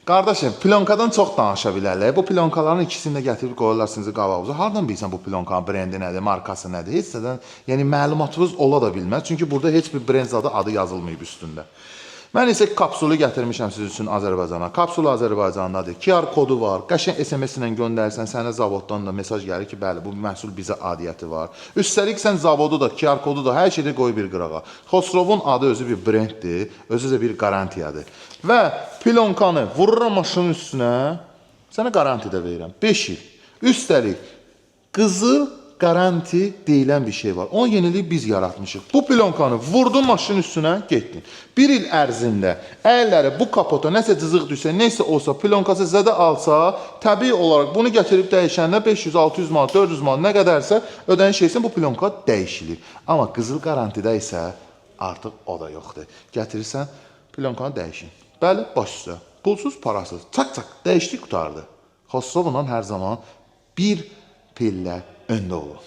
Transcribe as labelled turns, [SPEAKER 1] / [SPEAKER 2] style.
[SPEAKER 1] Qardaşım, plonkadan çox danışa bilərlər. Bu plonkaların ikisini də gətirib qoyurlar sizin qabağınıza. Hardan bilirsən bu plonkanın brendi nədir, markası nədir? Heç nədən, yəni məlumatınız ola da bilməz. Çünki burada heç bir brend adı yazılmayıb üstündə. Mən isə kapsulu gətirmişəm siz üçün Azərbaycana. Kapsul Azərbaycandadır. QR kodu var. Qəşəng SMS ilə göndərsən, sənə zavoddan da mesaj gəlir ki, bəli, bu məhsul bizə adiyyəti var. Üstəlik sən zavodu da, QR kodu da hər şeydə qoy bir qırağa. Xosrovun adı özü bir brenddir, özü də bir garantiyadır. Və plonkanı vururam maşının üstünə, sənə garanti də verirəm. 5 il. Üstəlik, qızıl garanti deyilən bir şey var. Onun yeniliyi biz yaratmışıq. Bu plonkanı vurdun maşının üstünə, getdin. 1 il ərzində əlləri bu kapota nəsə cızıq düşsə, nəsə olsa, plonkası zədə alsa, təbii olaraq bunu gətirib dəyişəndə 500, 600 manat, 400 manat nə qədərsə ödəniş etsin, bu plonka dəyişilir. Amma qızıl garantidə isə artıq o da yoxdur. Gətirirsən, plonkanı dəyişin. Bəli, baş üstə. Pulsuz, parasız. Çak-çak, dəyişdik, qutardı. Xosrovla hər zaman bir pillə öndə olun.